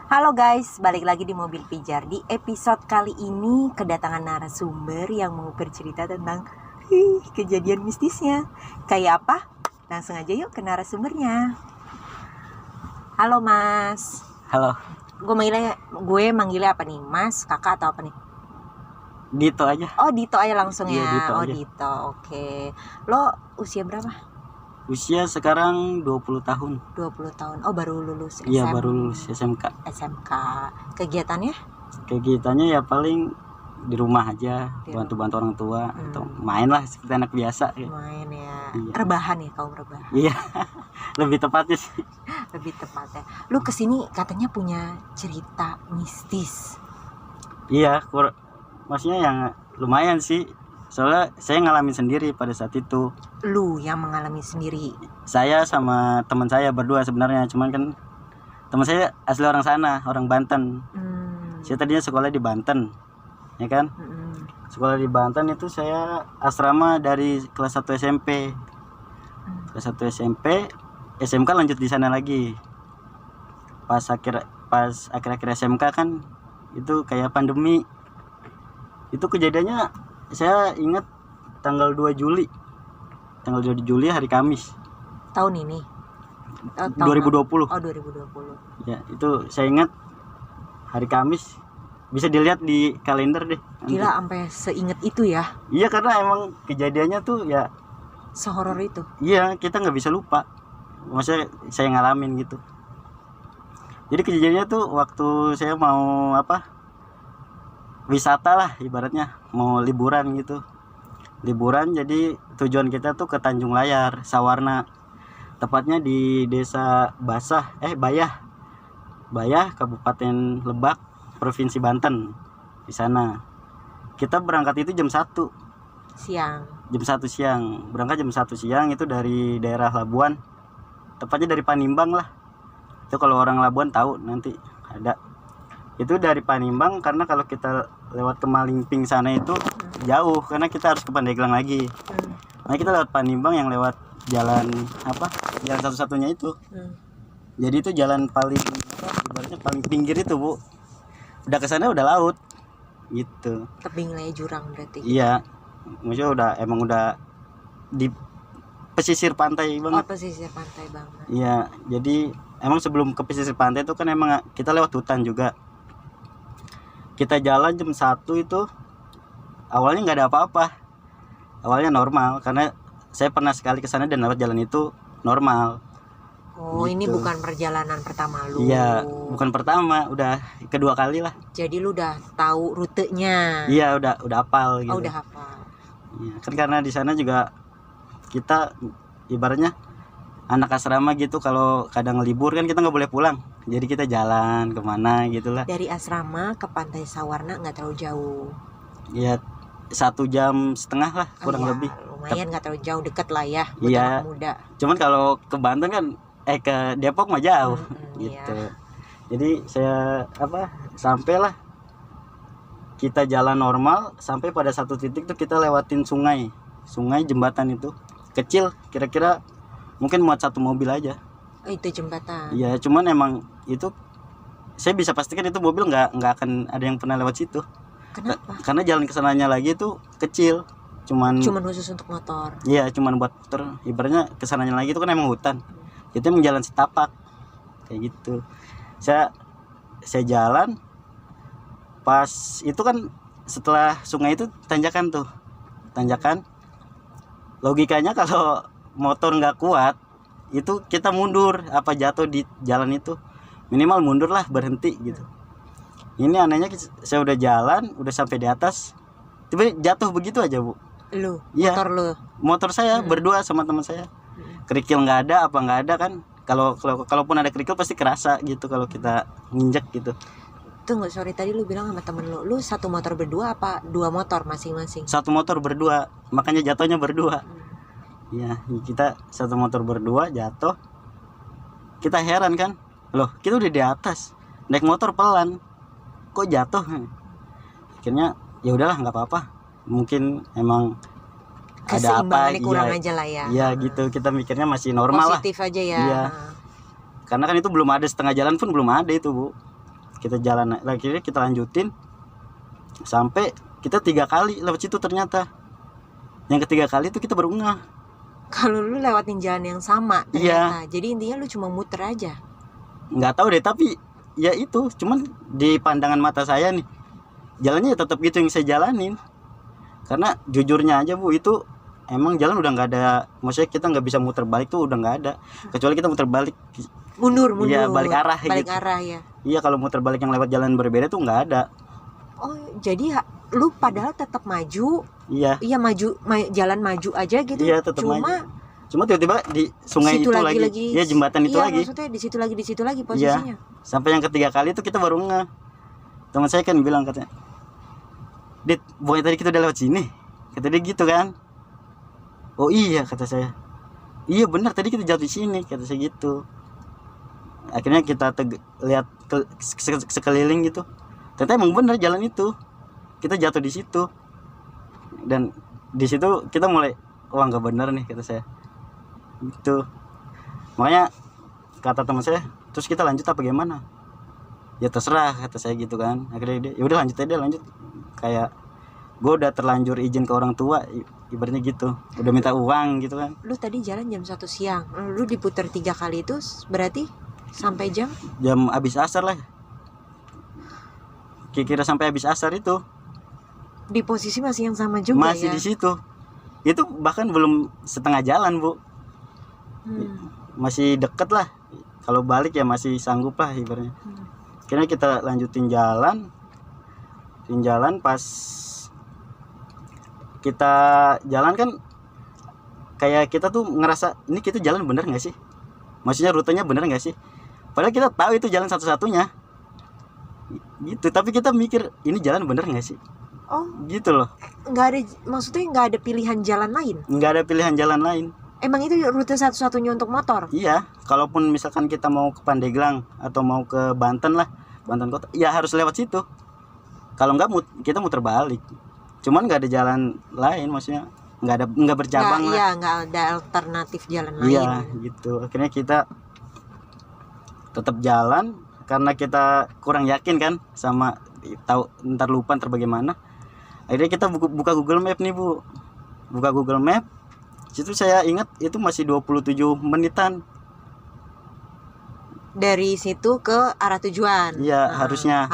Halo guys, balik lagi di Mobil Pijar. Di episode kali ini kedatangan narasumber yang mau bercerita tentang kejadian mistisnya. Kayak apa? Langsung aja yuk ke narasumbernya. Halo Mas. Halo, Gue manggilnya apa nih? Mas, kakak atau apa nih? Dito aja. Oh, Dito aja langsung ya. Iya, Dito aja. Dito. Oke. Lo usia berapa? Usia sekarang 20 tahun. 20 tahun. Oh, baru lulus Iya, baru lulus SMK. Kegiatannya? Kegiatannya ya paling di rumah aja, Di bantu-bantu orang tua atau main lah seperti anak biasa. Main ya. Iya. Rebahan ya, kaum rebahan. Iya, lebih tepatnya sih. Lebih tepatnya. Lu kesini katanya punya cerita mistis. Iya, maksudnya yang lumayan sih. Soalnya saya ngalamin sendiri pada saat itu. Lu yang mengalami sendiri. Saya sama teman saya berdua sebenarnya, cuman kan teman saya asli orang sana, orang Banten. Saya tadinya sekolah di Banten, ya kan? Sekolah di Banten itu saya asrama dari kelas 1 SMP. Kelas 1 SMP, SMK lanjut di sana lagi. Pas akhir SMK kan itu kayak pandemi. Itu kejadiannya saya ingat tanggal 2 Juli. Tanggal 2 Juli hari Kamis. Tahun ini. 2020. Oh, 2020. Ya, itu saya ingat hari Kamis. Bisa dilihat di kalender deh. Gila, sampai seinget itu ya. Iya, karena emang kejadiannya tuh ya sehoror itu. Iya, kita nggak bisa lupa. Maksudnya saya ngalamin gitu. Jadi kejadiannya tuh waktu saya mau wisata lah ibaratnya, mau liburan gitu. Liburan, jadi tujuan kita tuh ke Tanjung Layar, Sawarna. Tepatnya di desa Bayah, Kabupaten Lebak, Provinsi Banten. Di sana. Kita berangkat itu jam 1 siang. Jam 1 siang. Berangkat jam 1 siang itu dari daerah Labuan. Tepatnya dari Panimbang lah. Itu kalau orang Labuan tahu nanti ada. Itu dari Panimbang, karena kalau kita lewat ke Malingping sana itu jauh, karena kita harus ke Pandeglang lagi. Nah, kita lewat Panimbang yang lewat jalan jalan satu-satunya itu. Jadi itu jalan paling ibaratnya paling pinggir itu, Bu. Udah ke sana udah laut gitu. Tebing lah ya, jurang berarti. Iya. Maksudnya emang udah di pesisir pantai banget. Oh, pesisir pantai banget. Iya, jadi emang sebelum ke pesisir pantai itu kan emang kita lewat hutan juga. Kita jalan jam 1 itu awalnya nggak ada apa-apa. Awalnya normal, karena saya pernah sekali ke sana dan lewat jalan itu normal. Oh, gitu. Ini bukan perjalanan pertama lu. Iya, bukan pertama, udah kedua kali lah. Jadi lu udah tahu rutenya. Iya, udah hafal gitu. Oh, udah hafal. Iya, kan karena di sana juga kita ibaratnya anak asrama gitu, kalau kadang libur kan kita nggak boleh pulang, jadi kita jalan kemana gitulah. Dari asrama ke pantai Sawarna nggak terlalu jauh. Ya 1,5 jam lah kurang lebih. Lumayan, nggak terlalu jauh, deket lah ya buat Iya. anak muda. Cuman kalau ke Banten kan ke Depok mah jauh gitu. Iya. Jadi saya sampailah, kita jalan normal sampai pada satu titik tuh kita lewatin sungai jembatan itu kecil, kira-kira mungkin muat 1 mobil aja. Oh, itu jembatan. Iya, cuman emang itu saya bisa pastikan itu mobil nggak akan ada yang pernah lewat situ. Kenapa? Karena jalan kesananya lagi itu kecil, cuman khusus untuk motor. Iya, cuman buat motor. Ibaratnya kesananya lagi itu kan emang hutan. Itu emang jalan setapak kayak gitu. Saya jalan, pas itu kan setelah sungai itu tanjakan. Logikanya kalau motor nggak kuat itu kita mundur, jatuh di jalan itu minimal mundur lah, berhenti gitu. Ini anehnya, saya udah jalan, udah sampai di atas, tiba jatuh begitu aja, Bu. Lu? Iya. Motor lu? Motor saya berdua sama teman saya. Kerikil nggak ada kan. Kalaupun ada kerikil pasti kerasa gitu kalau kita nginjek gitu. Tunggu, sorry, tadi lu bilang sama temen lu satu motor berdua apa 2 motor masing-masing? Satu motor berdua, makanya jatuhnya berdua. Ya, kita satu motor berdua jatuh. Kita heran kan, loh kita udah di atas, naik motor pelan, kok jatuh? Akhirnya ya udahlah, nggak apa-apa, mungkin emang ada apa, kurang aja lah ya. Iya gitu, kita mikirnya masih normal. Positif lah. Aja ya. Iya. Karena kan itu belum ada, setengah jalan pun belum ada itu, Bu. kita jalan akhirnya kita lanjutin sampai kita 3 kali lewat situ. Ternyata yang ketiga kali itu kita baru ngeh kalau lu lewatin jalan yang sama ternyata. Iya. Jadi intinya lu cuma muter aja. Nggak tahu deh, tapi ya itu cuman di pandangan mata saya nih jalannya ya tetap gitu yang saya jalanin. Karena jujurnya aja Bu, itu emang jalan udah nggak ada, maksudnya kita nggak bisa muter balik tuh udah nggak ada, kecuali kita muter balik Mundur. Iya, balik arah Balik gitu. arah ya. Iya, kalau muter balik yang lewat jalan berbeda tuh nggak ada. Oh, jadi lu padahal tetap maju. Iya. Iya, jalan maju aja gitu. Iya, tetap cuma tiba-tiba di sungai situ itu lagi. Ya, jembatan itu iya, lagi. Maksudnya di situ lagi posisinya. Iya. Sampai yang ketiga kali itu kita baru ngeh. Teman saya kan bilang katanya, "Dit, bukannya tadi kita udah lewat sini?" Kata dia gitu kan. "Oh iya," kata saya. "Iya benar, tadi kita jatuh di sini," kata saya gitu. Akhirnya kita lihat sekeliling gitu. Ternyata emang benar jalan itu. Kita jatuh di situ. Dan di situ kita mulai, wah nggak benar nih, kata saya. Gitu. Makanya kata teman saya, terus kita lanjut apa gimana? Ya terserah, kata saya gitu kan. Akhirnya dia, ya udah lanjut aja, lanjut. Kayak gue udah terlanjur izin ke orang tua, ibaratnya gitu. Udah minta uang gitu kan. Lu tadi jalan jam 1 siang. Lu diputar 3 kali itu berarti sampai jam habis asar lah. Kira-kira sampai habis asar itu. Di posisi masih yang sama juga. Masih ya? di situ. Itu bahkan belum setengah jalan, Bu. Masih deket lah. Kalau balik ya masih sanggup lah ibaratnya. Akhirnya kita lanjutin jalan. Pas kita jalan kan kayak kita tuh ngerasa, ini kita jalan bener nggak sih? Maksudnya rutenya bener nggak sih? Padahal kita tahu itu jalan satu-satunya. Gitu. Tapi kita mikir, ini jalan bener nggak sih? Oh, gitu loh. Maksudnya nggak ada pilihan jalan lain? Nggak ada pilihan jalan lain. Emang itu rute satu-satunya untuk motor? Iya, kalaupun misalkan kita mau ke Pandeglang atau mau ke Banten lah, Banten kota, ya harus lewat situ. Kalau nggak kita muter balik. Cuman nggak ada jalan lain, maksudnya nggak bercabang lah. Iya, nggak ada alternatif jalan lain. Iya, gitu. Akhirnya kita tetap jalan karena kita kurang yakin kan sama tahu ntar lupa ntar bagaimana. Akhirnya kita buka Google Map nih, Bu. Buka Google Map. Situ saya ingat itu masih 27 menitan. Dari situ ke arah tujuan. Iya, harusnya.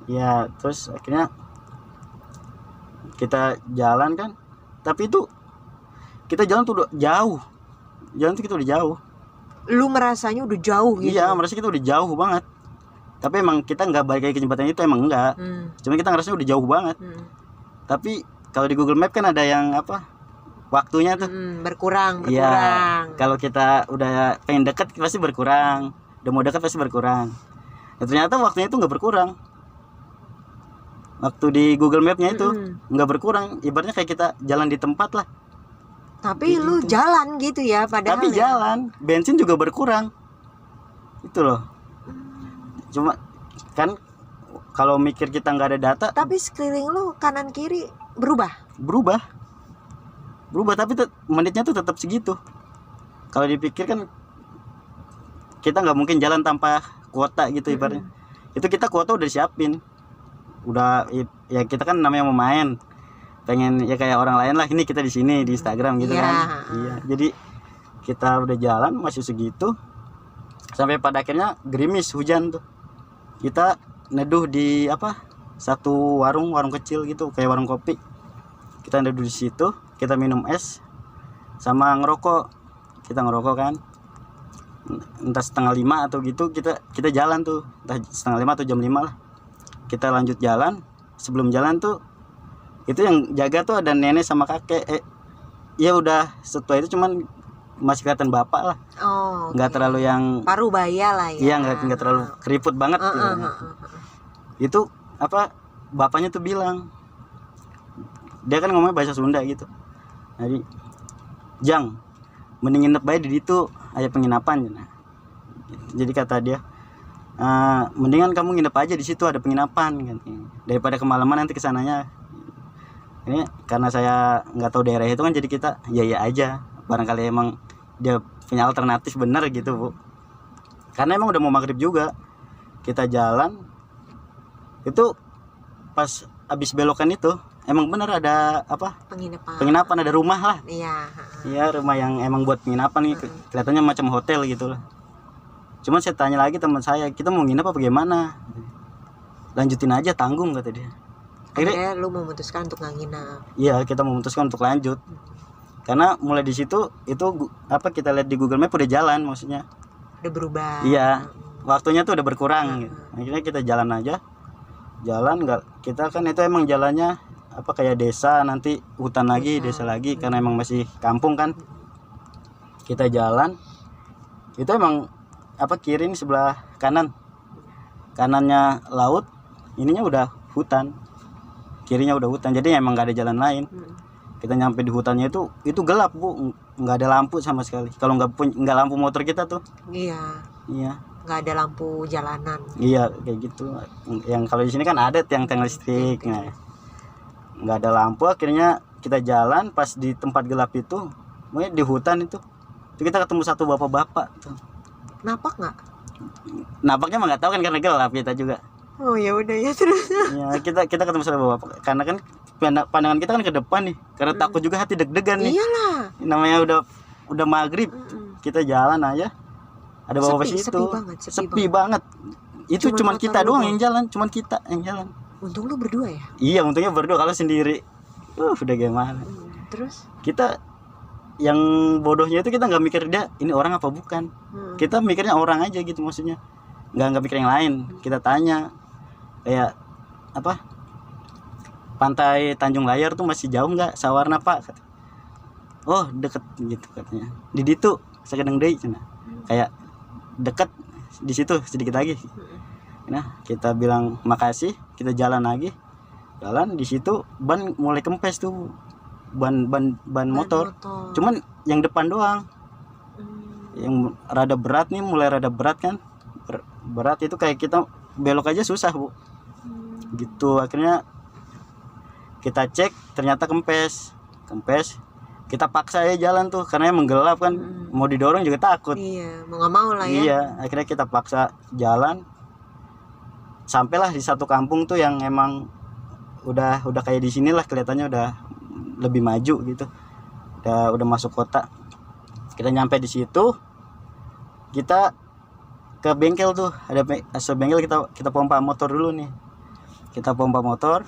Ya, terus akhirnya kita jalan kan. Tapi itu kita jalan tuh udah jauh. Jalan tuh kita udah jauh. Lu merasanya udah jauh gitu? Iya, merasa kita udah jauh banget. Tapi emang kita nggak balik lagi ke jembatan itu, emang enggak. Cuma kita ngerasanya udah jauh banget. Tapi kalau di Google Map kan ada yang apa, waktunya tuh berkurang. Iya, kalau kita udah pengen deket pasti berkurang, udah mau deket pasti berkurang. Nah, ternyata waktunya itu nggak berkurang. Waktu di Google Map-nya itu nggak berkurang, ibaratnya kayak kita jalan di tempat lah. Tapi gitu. Lu jalan gitu ya padahal. Tapi jalan, bensin juga berkurang. Itu loh. Cuma kan kalau mikir kita nggak ada data. Tapi sekeliling lu kanan kiri berubah tapi menitnya tuh tetap segitu. Kalau dipikir kan kita nggak mungkin jalan tanpa kuota gitu ibaratnya. Itu kita kuota udah siapin, udah ya kita kan namanya mau main, pengen ya kayak orang lain lah, ini kita di sini di Instagram gitu kan. Iya, jadi kita udah jalan masih segitu sampai pada akhirnya gerimis, hujan tuh. Kita neduh di satu warung kecil gitu, kayak warung kopi. Kita neduh di situ, kita minum es sama ngerokok. Kita ngerokok kan, entah 4:30 atau gitu, kita jalan tuh, entah 4:30 atau jam 5 lah. Kita lanjut jalan. Sebelum jalan tuh itu yang jaga tuh ada nenek sama kakek. Ya udah setua itu, cuman masih kelihatan bapak lah. Nggak terlalu yang parubaya lah ya. Iya, nggak terlalu keriput banget. Itu bapaknya tuh bilang, dia kan ngomongnya bahasa Sunda gitu. Jadi, "Jang, mending nginep bae di ditu, aya penginapan." Jadi kata dia, "Mendingan kamu nginep aja di situ, ada penginapan kan. Daripada kemalaman nanti kesananya." Ini karena saya nggak tahu daerah itu kan, jadi kita ya aja. Barangkali emang dia punya alternatif benar gitu, Bu. Karena emang udah mau maghrib juga. kita jalan itu pas abis belokan itu emang bener ada apa, penginapan, ada rumah lah. Iya, rumah yang emang buat penginapan nih, kelihatannya macam hotel gitu lah. Cuman saya tanya lagi teman saya, kita mau nginep apa gimana? Lanjutin aja, tanggung kata dia. Akhirnya lu memutuskan untuk nggak nginep. Iya, kita memutuskan untuk lanjut. Karena mulai di situ itu apa, kita lihat di Google Map udah jalan, maksudnya udah berubah. Iya, waktunya tuh udah berkurang. Akhirnya kita jalan aja. Jalan nggak, kita kan itu emang jalannya apa kayak desa, nanti hutan lagi, desa lagi, karena emang masih kampung kan. Kita jalan itu emang apa, kiri ini sebelah kanannya laut, ininya udah hutan, kirinya udah hutan, jadi emang nggak ada jalan lain. Kita nyampe di hutannya itu gelap Bu, nggak ada lampu sama sekali. Kalau nggak lampu motor kita tuh. Iya, nggak ada lampu jalanan. Iya, kayak gitu. Yang kalau di sini kan ada tiang listrik. Nah, nggak ada lampu. Akhirnya kita jalan, pas di tempat gelap itu, di hutan itu kita ketemu satu bapak-bapak tuh. Napak nggak? Napaknya mah nggak tahu kan, karena gelap kita juga. Oh ya udah ya, terus. Ya, kita ketemu satu bapak, karena kan pandangan kita kan ke depan nih, karena takut juga, hati deg-degan nih. Iyalah. Namanya udah maghrib, kita jalan aja. Ada bapak situ. Sepi banget. Itu cuman kita doang yang jalan, cuman kita yang jalan. Untung lu berdua ya? Iya, untungnya berdua, kalau sendiri udah gimana. Terus kita yang bodohnya itu kita nggak mikir dia ini orang apa bukan. Kita mikirnya orang aja gitu, maksudnya nggak mikir yang lain. Kita tanya kayak apa, pantai Tanjung Layar tuh masih jauh nggak Sawarna Pak? Oh deket gitu katanya. Di ditu Sakedeng deui cenah. Kayak deket di situ sedikit lagi. Nah kita bilang makasih, kita jalan lagi. Jalan di situ ban mulai kempes tuh, ban motor. Cuman yang depan doang. Yang rada berat nih, mulai rada berat kan. Berat itu kayak kita belok aja susah Bu. Gitu, akhirnya kita cek ternyata kempes. Kita paksa ya jalan tuh, karena emang gelap kan. Mau didorong juga takut. Iya, mau nggak mau lah ya. Iya, akhirnya kita paksa jalan. Sampailah di satu kampung tuh yang emang udah kayak di sinilah, kelihatannya udah lebih maju gitu. Udah masuk kota. Kita nyampe di situ. Kita ke bengkel tuh, ada bengkel, kita pompa motor dulu nih. Kita pompa motor,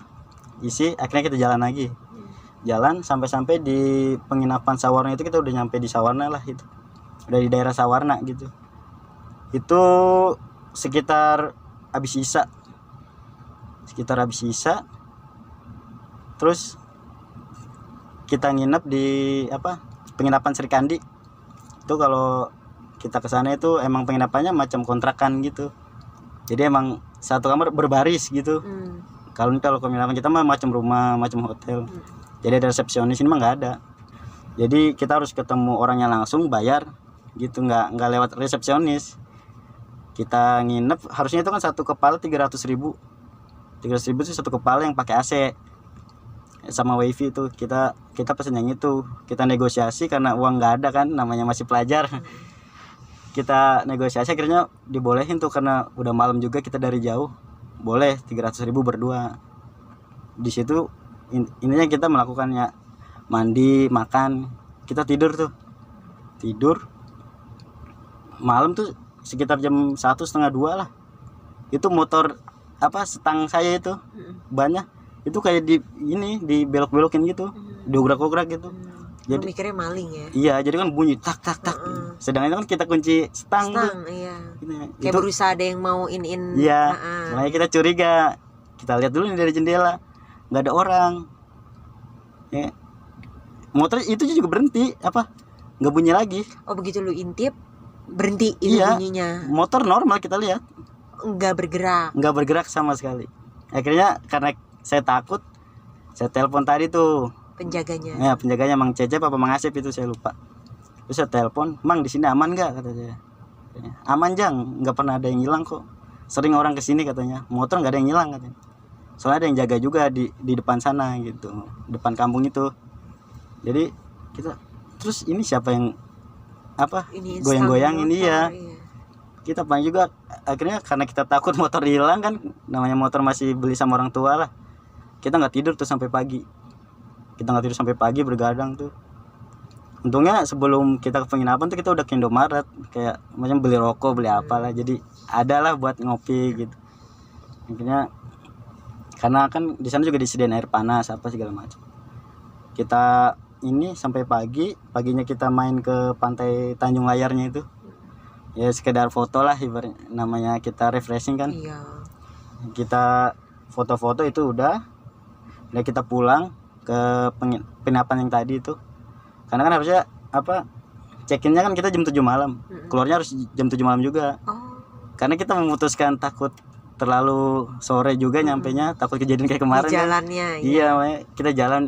isi, akhirnya kita jalan lagi. Jalan sampai di penginapan Sawarna itu, kita udah nyampe di Sawarna lah itu. Udah di daerah Sawarna gitu. Itu sekitar habis Isya. Terus kita nginep di apa? Penginapan Serikandi. Itu kalau kita ke sana itu emang penginapannya macam kontrakan gitu. Jadi emang satu kamar berbaris gitu. Kalau penginapan kita mah macam rumah, macam hotel. Jadi ada resepsionis, ini mah nggak ada. Jadi kita harus ketemu orangnya langsung, bayar gitu, nggak lewat resepsionis. Kita nginep, harusnya itu kan satu kepala 300.000. 300.000 itu satu kepala yang pakai AC sama wifi itu. Kita pesen yang itu. Kita negosiasi karena uang nggak ada kan, namanya masih pelajar. Kita negosiasi, akhirnya dibolehin tuh, karena udah malam juga, kita dari jauh. Boleh 300.000 berdua. Di situ ininya kita melakukannya mandi, makan, kita tidur malam tuh sekitar jam 1:30 lah. Itu motor apa, stang saya itu banyak itu kayak di belok-belokin gitu, diobrak-obrak gitu. Jadi mikirnya maling ya. Iya, jadi kan bunyi tak. Sedangkan itu kan kita kunci stang tuh. Iya. Itu, kayak berusaha ada yang mau in. Iya. Makanya kita curiga. Kita lihat dulu nih dari jendela, nggak ada orang. Ya. Motor itu juga berhenti, nggak bunyi lagi. Oh begitu lu intip berhenti itu bunyinya. Motor normal kita lihat, nggak bergerak sama sekali. Akhirnya karena saya takut, saya telepon tadi tuh penjaganya Mang Cecep apa Mang Asep itu, saya lupa. Terus saya telepon, Mang di sini aman nggak, kata saya. Aman Jang, nggak pernah ada yang hilang kok, sering orang kesini katanya, motor nggak ada yang hilang katanya. Soalnya ada yang jaga juga di depan sana gitu, depan kampung itu. Jadi kita terus ini siapa yang goyang-goyang ini ya. kita paling juga akhirnya karena kita takut motor hilang kan, namanya motor masih beli sama orang tua lah, kita nggak tidur tuh sampai pagi. Kita nggak tidur sampai pagi bergadang tuh. Untungnya sebelum kita ke penginapan tuh kita udah ke Indomaret, kayak macam beli rokok, beli apalah, jadi ada lah buat ngopi gitu. Akhirnya karena kan di sana juga disediain air panas apa segala macam. Kita ini sampai paginya kita main ke pantai Tanjung Layarnya itu. Ya sekedar foto lah ibaratnya, namanya kita refreshing kan. Iya. Kita foto-foto itu udah kita pulang ke penginapan yang tadi itu. Karena kan harusnya check-innya kan kita jam 7 malam. Keluarnya harus jam 7 malam juga. Oh. Karena kita memutuskan takut terlalu sore juga nyampenya, takut kejadian kayak kemarin. Di jalannya. Kan? Iya, makanya kita jalan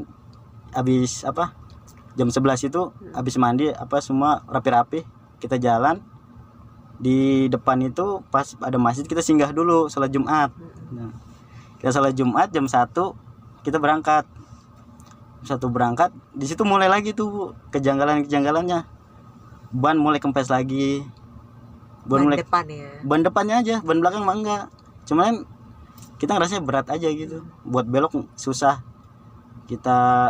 habis jam 11 itu habis mandi semua rapi-rapi, kita jalan. Di depan itu pas ada masjid kita singgah dulu salat Jumat. Nah, kita salat Jumat jam 1 kita berangkat. Berangkat, di situ mulai lagi tuh kejanggalannya. Ban mulai kempes lagi. Ban depan ya. Ban depannya aja, ban belakang mah enggak. Cuman kita ngerasanya berat aja gitu. Buat belok susah.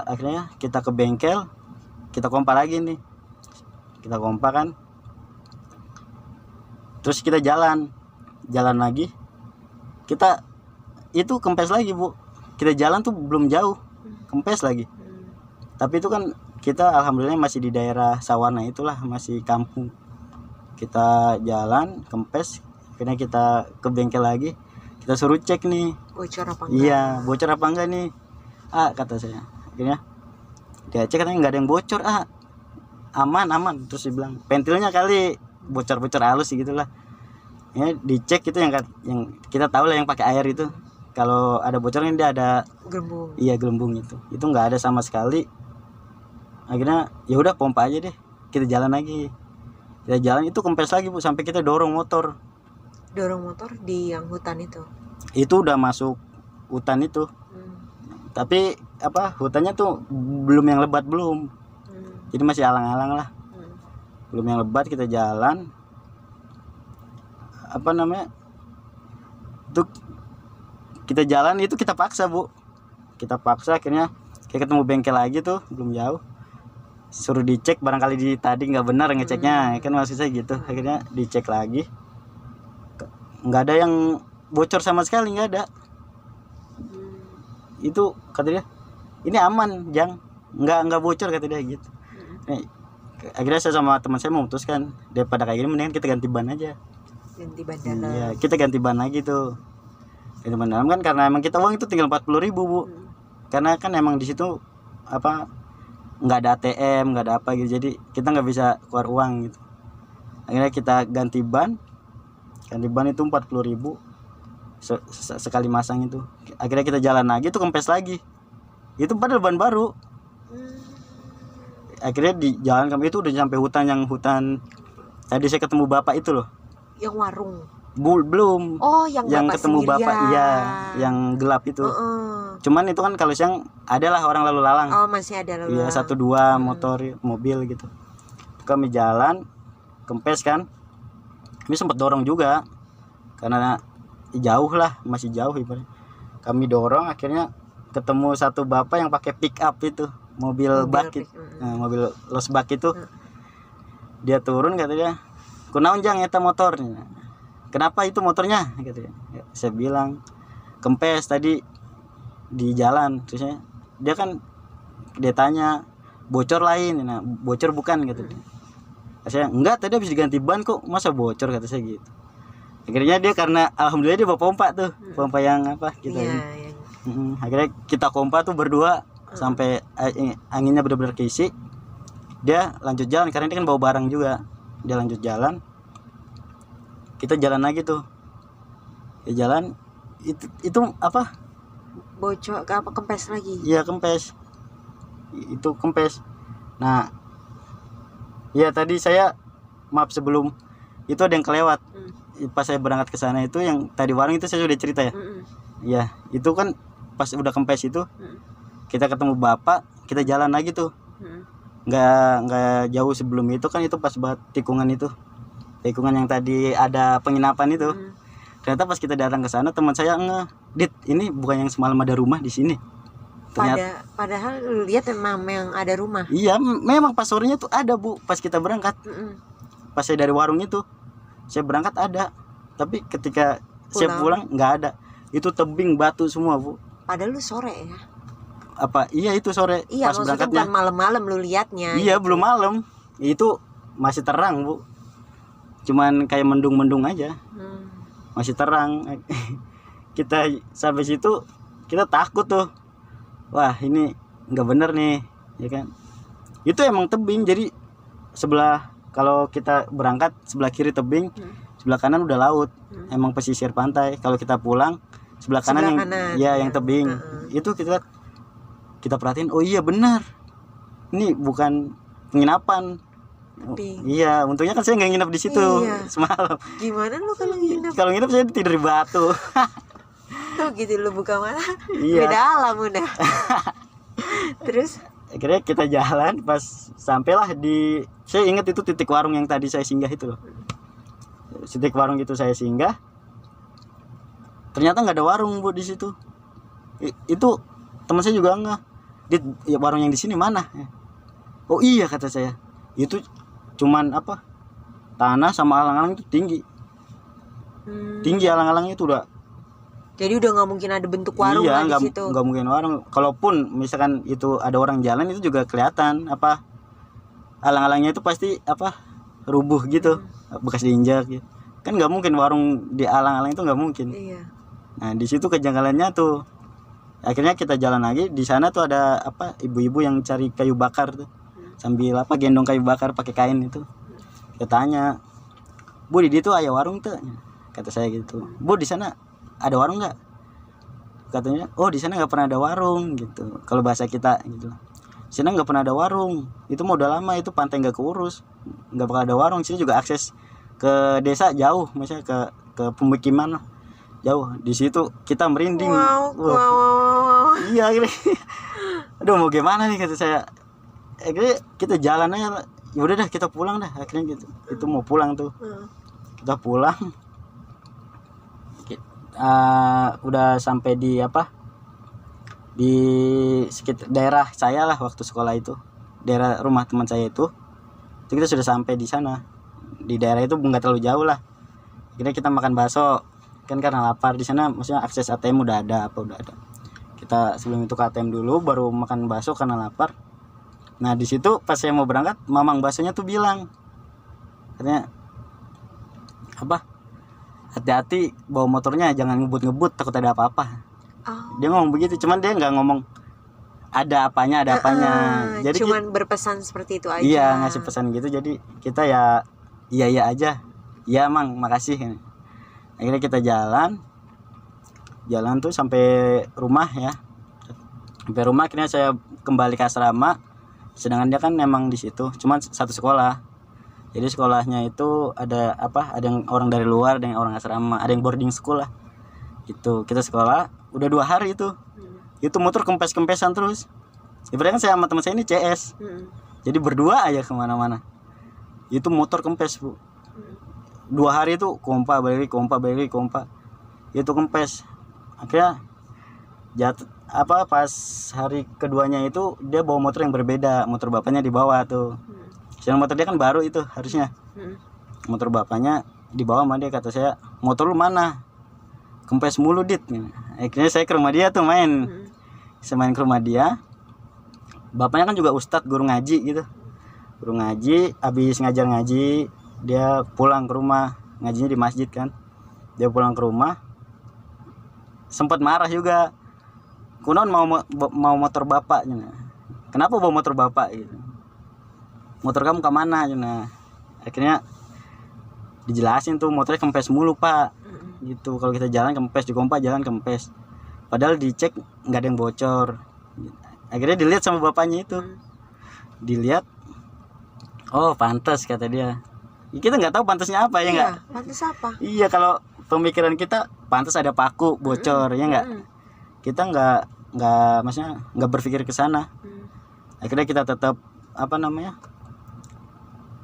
Akhirnya kita ke bengkel, kita kompa lagi nih. Kita kompa kan. Terus kita jalan lagi. Kita itu kempes lagi, Bu. Kita jalan tuh belum jauh, kempes lagi. Tapi itu kan kita alhamdulillah masih di daerah Sawana itulah, masih kampung. Kita jalan kempes, akhirnya kita ke bengkel lagi. Kita suruh cek nih, bocor apa enggak? Iya, bocor apa enggak nih? Kata saya. Akhirnya dia cek, katanya nggak ada yang bocor. Aman. Terus dia bilang ventilnya kali bocor halus gitulah. Ya dicek itu yang kita tahu lah, yang pakai air itu. Kalau ada bocornya dia ada gelembung. Iya, gelembung itu nggak ada sama sekali. Akhirnya ya udah pompa aja deh, kita jalan lagi. Kita jalan itu kempes lagi, Bu, sampai kita dorong motor di yang hutan itu. Itu udah masuk hutan itu. Tapi hutannya tuh belum yang lebat, belum. Jadi masih alang-alang lah. Belum yang lebat, kita jalan. Itu kita jalan itu kita paksa, Bu. Kita paksa, akhirnya kayak ketemu bengkel lagi tuh, belum jauh. Suruh dicek, barangkali tadi nggak benar ngeceknya, kan maksud saya gitu. Akhirnya dicek lagi, nggak ada yang bocor sama sekali, nggak ada. Itu kata dia, ini aman, Jang, nggak bocor, kata dia gitu. Akhirnya saya sama teman saya memutuskan, daripada kayak gini mendingan kita ganti ban aja. Ganti ban dalam. Iya, kita ganti ban lagi tuh. Ganti ban dalam kan, karena emang kita uang itu tinggal 40.000, Bu. Karena kan emang di situ nggak ada ATM, nggak ada apa gitu, jadi kita nggak bisa keluar uang gitu. Akhirnya kita ganti ban itu 40.000 sekali masang itu. Akhirnya kita jalan lagi tuh, kempes lagi. Itu padahal ban baru. Akhirnya di jalan kami itu udah sampai hutan tadi saya ketemu bapak itu loh. Yang warung. Belum. Oh, yang ketemu sendirian. bapak, iya, yang gelap itu. Cuman itu kan kalau siang adalah orang lalu lalang. Oh, masih ada lalu lalang. Iya, 1-2 mobil gitu. Kami jalan kempes kan. Kami sempat dorong juga. Karena jauh lah, masih jauh ibaratnya. Kami dorong, akhirnya ketemu satu bapak yang pakai pick up itu, mobil bak itu. Mobil los bak itu. Dia turun, katanya, "Kunaon Jang eta motornya?" "Kenapa itu motornya?" katanya. Saya bilang, "Kempes tadi di jalan." Terusnya dia tanya, "Bocor lain?" "Nah, bocor bukan," gitu. Saya, "Enggak, tadi habis diganti ban kok, masa bocor," kata saya gitu. Akhirnya dia, karena alhamdulillah dia bawa pompa tuh, pompa yang gitu. Iya. Akhirnya kita pompa tuh berdua sampai anginnya benar-benar keisi. Dia lanjut jalan karena dia kan bawa barang juga. Dia lanjut jalan. Kita jalan lagi tuh. Ya jalan itu bocor kempes lagi. Iya, kempes. Itu kempes. Nah, ya tadi saya maaf, sebelum itu ada yang kelewat. Pas saya berangkat ke sana itu, yang tadi warung itu saya sudah cerita ya. Iya, itu kan pas udah kempes itu kita ketemu bapak, kita jalan lagi tuh. Nggak jauh sebelum itu kan, itu pas banget tikungan itu. tikungan yang tadi ada penginapan itu. Ternyata pas kita datang ke sana teman saya Dit, ini bukan yang semalam ada rumah di sini. Ternyata Padahal lu lihat memang ada rumah. iya, memang pas sorenya tuh ada Bu, pas kita berangkat. Pas saya dari warung itu, saya berangkat ada. Tapi ketika saya pulang nggak ada. Itu tebing batu semua Bu. Padahal lu sore ya. Apa? Iya itu sore. Iya, pas maksudnya berangkatnya. bukan malam-malam lu liatnya. Iya gitu. belum malam. Itu masih terang Bu. Cuman kayak mendung-mendung aja. Masih terang. Kita sampai situ kita takut tuh. Wah ini nggak bener nih, ya kan? Itu emang tebing, jadi sebelah kalau kita berangkat sebelah kiri tebing, sebelah kanan udah laut. Emang pesisir pantai. Kalau kita pulang sebelah kanan yang tebing. Itu kita perhatiin, oh iya benar. Ini bukan penginapan. Iya, untungnya kan saya nggak nginep di situ semalam. Gimana lu kalau nginep? Kalau nginep saya tidur di batu. Tuh gitu lu buka mata. Iya. Beda alam udah. Terus akhirnya kita jalan, pas sampailah di, saya ingat itu titik warung yang tadi saya singgah itu loh. Titik warung itu saya singgah. Ternyata nggak ada warung Bu di situ. Itu teman saya juga ya warung yang di sini mana? Oh iya kata saya. Itu cuman apa? Tanah sama alang-alang itu tinggi. Tinggi alang-alangnya itu udah. Jadi udah nggak mungkin ada bentuk warung iya, di situ. Nggak mungkin warung. Kalaupun misalkan itu ada orang jalan itu juga kelihatan apa? Alang-alangnya itu pasti apa? Rubuh gitu, bekas diinjak gitu. Kan nggak mungkin warung di alang-alang itu nggak mungkin. Iya. Nah di situ kejanggalannya tuh. Akhirnya kita jalan lagi, di sana tuh ada apa? Ibu-ibu yang cari kayu bakar tuh. Sambil apa gendong kayu bakar pakai kain itu. Kita tanya, Bu di situ ada warung tuh? Kata saya gitu. Bu di sana ada warung nggak? Katanya, oh di sana nggak pernah ada warung gitu. Kalau bahasa kita gitu. Di sana nggak pernah ada warung. Itu mau udah lama, itu pantai nggak keurus, nggak bakal ada warung. Sini juga akses ke desa jauh, misalnya ke pemukiman jauh. Di situ kita merinding. Wow. Iya ini. Aduh mau gimana nih kata saya. Akhirnya kita jalan aja. Ya udah dah kita pulang dah. Akhirnya gitu. Itu mau pulang tuh. Kita pulang. Udah sampai di apa? Di sekitar daerah saya lah waktu sekolah itu. Daerah rumah teman saya itu. Itu kita sudah sampai di sana. Di daerah itu nggak terlalu jauh lah. Akhirnya kita makan bakso. Kan karena lapar di sana, maksudnya akses ATM udah ada, apa udah ada. Kita sebelum itu ke ATM dulu, baru makan bakso karena lapar. Nah di situ pas saya mau berangkat, mamang baksonya tuh bilang, katanya apa? Hati-hati bawa motornya, jangan ngebut-ngebut, takut ada apa-apa. Dia ngomong begitu, cuman dia nggak ngomong ada apanya. Jadi cuman berpesan seperti itu aja. Iya ngasih pesan gitu, jadi kita ya iya aja. Iya mang, makasih. Akhirnya kita jalan tuh sampai rumah ya. Sampai rumah akhirnya saya kembali ke asrama. Sedangkan dia kan memang di situ, cuma satu sekolah. Jadi sekolahnya itu ada apa? Ada yang orang dari luar, ada yang orang asrama, ada yang boarding school lah. Gitu. Kita sekolah udah 2 hari itu. Itu motor kempes-kempesan terus. Ibaratnya kan saya sama teman saya ini CS. Jadi berdua aja kemana-mana. Itu motor kempes Bu. 2 hari itu kompa balik. Itu kempes. Akhirnya jatuh apa pas hari keduanya itu dia bawa motor yang berbeda, motor bapaknya dibawa tuh. Sedang motor dia kan baru itu harusnya. Motor bapaknya dibawa sama dia, kata saya, motor lu mana? Kempes mulu Dit. Akhirnya saya ke rumah dia tuh main. Saya main ke rumah dia. Bapaknya kan juga ustadz guru ngaji gitu. Guru ngaji, habis ngajar ngaji, dia pulang ke rumah, ngajinya di masjid kan. Dia pulang ke rumah. Sempat marah juga. Kunon mau motor bapak gitu. Kenapa bawa motor bapak gitu? Motor kamu ke mana gitu. Akhirnya dijelasin tuh motornya kempes mulu Pak. Gitu. Kalau kita jalan kempes, di kompa jalan kempes. Padahal dicek nggak ada yang bocor. Akhirnya dilihat sama bapaknya itu. Dilihat, oh pantas kata dia. Kita nggak tahu pantasnya apa ya nggak? Pantas apa? Iya kalau pemikiran kita pantas ada paku bocor ya nggak? Kita nggak maksudnya nggak berpikir ke sana. Akhirnya kita tetap apa namanya?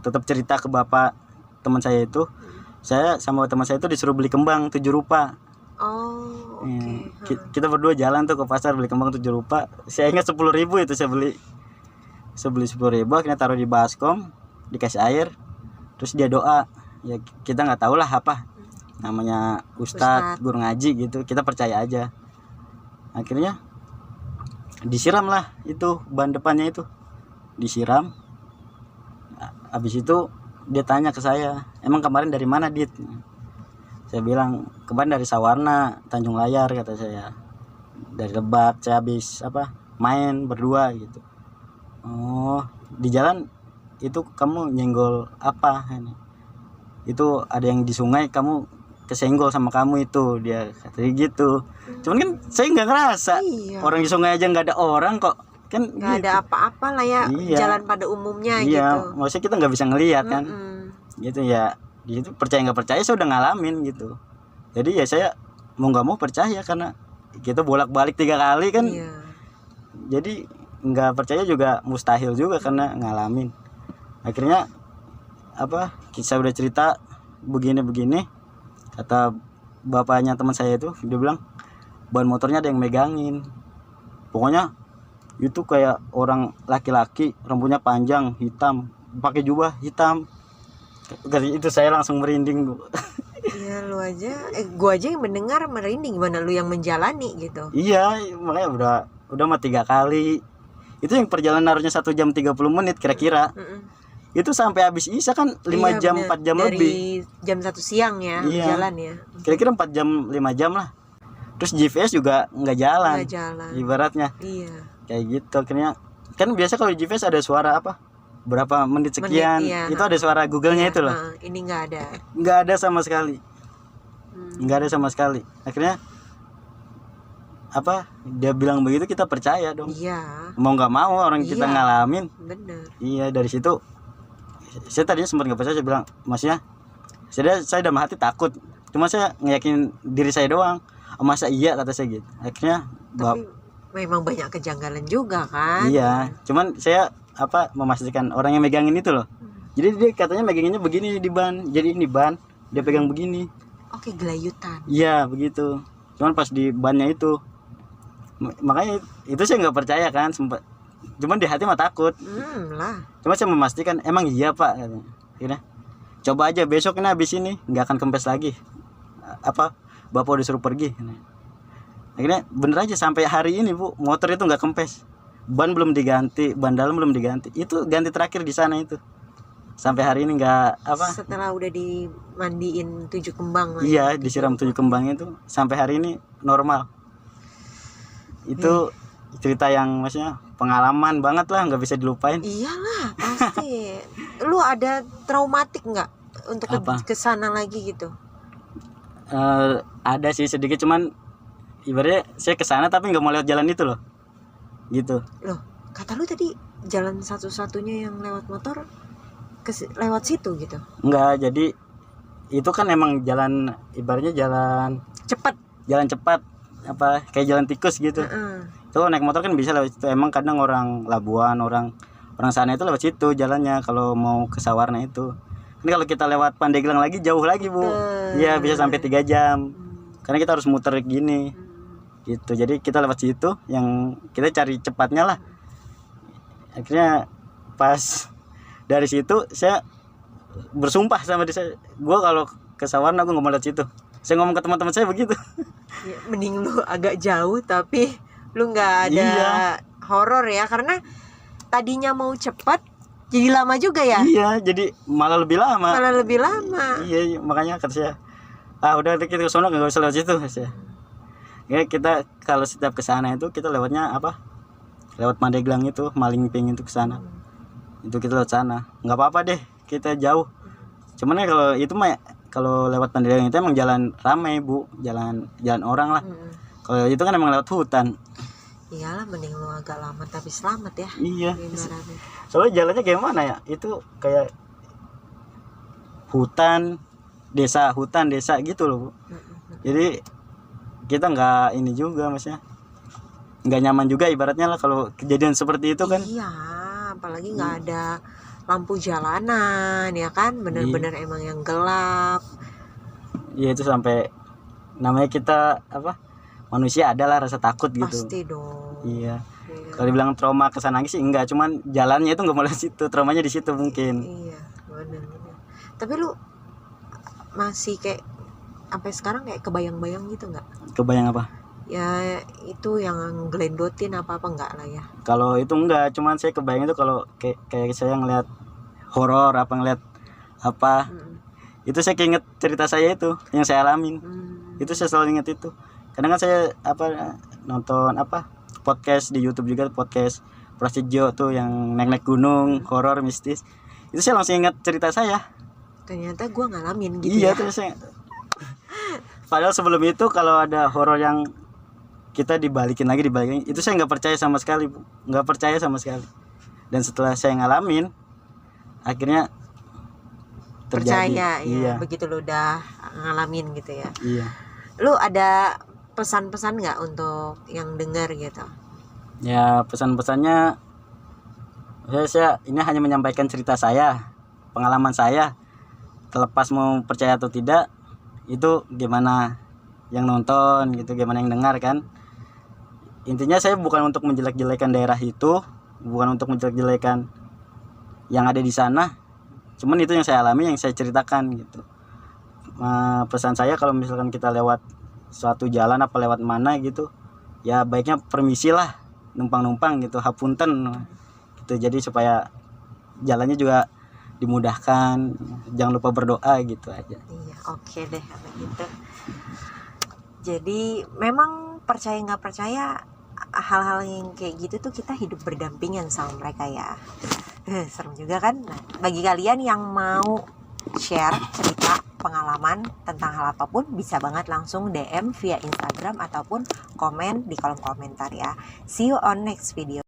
Tetap cerita ke bapak teman saya itu, saya sama teman saya itu disuruh beli kembang 7 rupa. Oh, oke. Kita berdua jalan tuh ke pasar beli kembang 7 rupa. Saya ingat 10.000 itu saya beli. Saya beli 10.000, akhirnya taruh di baskom, dikasih air, terus dia doa. Ya kita nggak tahu lah apa namanya, ustadz, guru ngaji gitu, kita percaya aja. Akhirnya disiram lah itu ban depannya itu, disiram. Habis itu dia tanya ke saya, emang kemarin dari mana, Dit? Saya bilang kemarin dari Sawarna, Tanjung Layar, kata saya. Dari Lebak, saya habis main berdua gitu. Oh, di jalan itu kamu nyenggol apa ini? Itu ada yang di sungai, kamu kesenggol sama kamu itu, dia katanya gitu. Cuman kan saya nggak ngerasa. Iya. Orang di sungai aja nggak ada orang kok, kan Nggak gitu. ada apa-apa lah ya, Iya. jalan pada umumnya Iya, gitu. maksudnya kita nggak bisa ngelihat kan. Gitu ya. Di situ percaya nggak percaya saya udah ngalamin gitu. Jadi ya saya mau nggak mau percaya karena kita bolak-balik 3 kali kan. Iya. Jadi nggak percaya juga mustahil juga karena ngalamin. Akhirnya saya udah cerita begini kata bapaknya teman saya itu, dia bilang ban motornya ada yang megangin. Pokoknya itu kayak orang laki-laki, rambutnya panjang, hitam, pakai jubah hitam. Itu saya langsung merinding. Iya, lu aja, gua aja yang mendengar merinding, gimana lu yang menjalani gitu. Iya, makanya udah mah 3 kali. Itu yang perjalanan harusnya 1 jam 30 menit kira-kira. Itu sampai habis isya kan 5 Iya, jam, bener. 4 jam Dari lebih. jam 1 siang ya, Iya. jalan ya. Kira-kira 4 jam, 5 jam lah. Terus GPS juga nggak jalan. Nggak jalan. Ibaratnya Iya. kayak gitu. Akhirnya kan biasa kalau di GPS ada suara berapa menit sekian. Iya. Itu ada suara Google-nya itu loh. Ini nggak ada. Nggak ada sama sekali. Nggak ada sama sekali. Akhirnya dia bilang begitu, kita percaya dong. Iya. Mau nggak mau orang kita Iya. ngalamin. Bener. Iya, dari situ saya tadinya sempat nggak percaya. Saya bilang, maksudnya saya dalam hati takut, cuma saya ngeyakin diri saya doang. Oh, masa iya, kata saya gitu. Akhirnya Tapi memang banyak kejanggalan juga kan. iya, cuman saya memastikan orang yang megangin itu loh. Jadi dia katanya meganginnya begini di ban, jadi ini ban dia pegang begini. Oke, gelayutan. Iya begitu. Cuman pas di bannya itu, makanya itu saya nggak percaya kan, sempat. Cuman di hati mah takut. Lah. Cuma saya memastikan emang iya pak, katanya. Akhirnya, coba aja besok ini habis ini nggak akan kempes lagi. Bapak udah suruh pergi. Akhirnya bener aja sampai hari ini bu, motor itu nggak kempes. Ban belum diganti, ban dalam belum diganti. Itu ganti terakhir di sana itu. Sampai hari ini nggak Setelah udah dimandiin 7 kembang lah. Iya, disiram 7 kembang itu sampai hari ini normal. Itu cerita yang maksudnya pengalaman banget lah, nggak bisa dilupain. Iyalah, pasti. Lu ada traumatik nggak untuk ke sana lagi gitu? Ada sih sedikit, cuman ibaratnya saya ke sana tapi nggak mau lewat jalan itu loh. Gitu. Loh, kata lu tadi jalan satu-satunya yang lewat motor lewat situ gitu. Enggak, jadi itu kan emang jalan, ibaratnya jalan Cepat. Jalan cepat, kayak jalan tikus gitu. Itu naik motor kan bisa lewat situ. Emang kadang orang Labuan, orang sana itu lewat situ jalannya kalau mau ke Sawarna itu. Ini kalau kita lewat Pandeglang lagi jauh lagi, Bu. Iya, bisa sampai 3 jam. Karena kita harus muter gini. Gitu. Jadi kita lewat situ, yang kita cari cepatnya lah. Akhirnya pas dari situ saya bersumpah sama diri saya, gue kalau ke Sawarna gue nggak mau lewat situ. Saya ngomong ke teman-teman saya begitu. Ya, mending lu agak jauh tapi lu nggak ada horor ya, karena tadinya mau cepat jadi lama juga ya. Iya, jadi malah lebih lama. Iya, makanya kata saya, udah kita ke sono nggak usah lewat situ saya. Ya, kita kalau setiap ke sana itu kita lewatnya lewat Pandeglang itu, Malingping itu ke sana. Itu kita lewat sana. Nggak apa-apa deh, kita jauh. Cuman ya kalau itu mah kalau lewat Pandeglang itu emang jalan ramai, Bu, jalan orang lah. Kalau itu kan emang lewat hutan. Iyalah, mending lu agak lama tapi selamat ya. Iya. Ibaratnya. Soalnya jalannya gimana ya? Itu kayak hutan, desa gitu loh, Bu. Jadi kita nggak ini juga, maksudnya nggak nyaman juga ibaratnya lah kalau kejadian seperti itu kan. Iya, apalagi nggak ada lampu jalanan ya kan, bener-bener emang yang gelap. Iya itu sampai namanya kita apa manusia adalah rasa takut gitu. Pasti dong. Iya. Kalau dibilang trauma kesan nangis sih enggak, cuman jalannya itu nggak mulai situ, traumanya di situ mungkin. Iya, benar. Tapi lu masih kayak sampai sekarang kayak kebayang-bayang gitu nggak? Kebayang apa? Ya itu yang gelendotin apa enggak lah ya. Kalau itu enggak, cuman saya kebayang itu kalau kayak saya ngeliat horor apa ngeliat apa, itu saya keinget cerita saya itu yang saya alamin. Itu saya selalu inget itu. Kadang kan saya apa nonton apa podcast di YouTube juga, podcast Prasetyo tuh yang naik-naik gunung, horor mistis. Itu saya langsung ingat cerita saya. Ternyata gue ngalamin gitu. Iya ya. tuh saya. Padahal sebelum itu kalau ada horor yang kita dibalikin lagi itu saya nggak percaya sama sekali, Bu. Nggak percaya sama sekali. Dan setelah saya ngalamin, akhirnya terjadi. Percaya ya. Iya. Begitu lu udah ngalamin gitu ya. Iya. Lu ada pesan-pesan nggak untuk yang dengar gitu? Ya pesan-pesannya saya ini hanya menyampaikan cerita saya, pengalaman saya. Terlepas mau percaya atau tidak, itu gimana yang nonton gitu, gimana yang dengar kan. Intinya saya bukan untuk menjelek-jelekan daerah itu, bukan untuk menjelek-jelekan yang ada di sana. Cuman itu yang saya alami, yang saya ceritakan gitu. Pesan saya kalau misalkan kita lewat suatu jalan apa lewat mana gitu, ya baiknya permisi lah, numpang-numpang gitu, hapunten gitu. Jadi supaya jalannya juga dimudahkan, jangan lupa berdoa gitu aja. Iya, oke deh kalau gitu. Jadi memang percaya nggak percaya hal-hal yang kayak gitu tuh kita hidup berdampingan sama mereka ya. Serem juga kan. Nah, bagi kalian yang mau share cerita pengalaman tentang hal apapun, bisa banget langsung DM via Instagram ataupun komen di kolom komentar ya. See you on next video.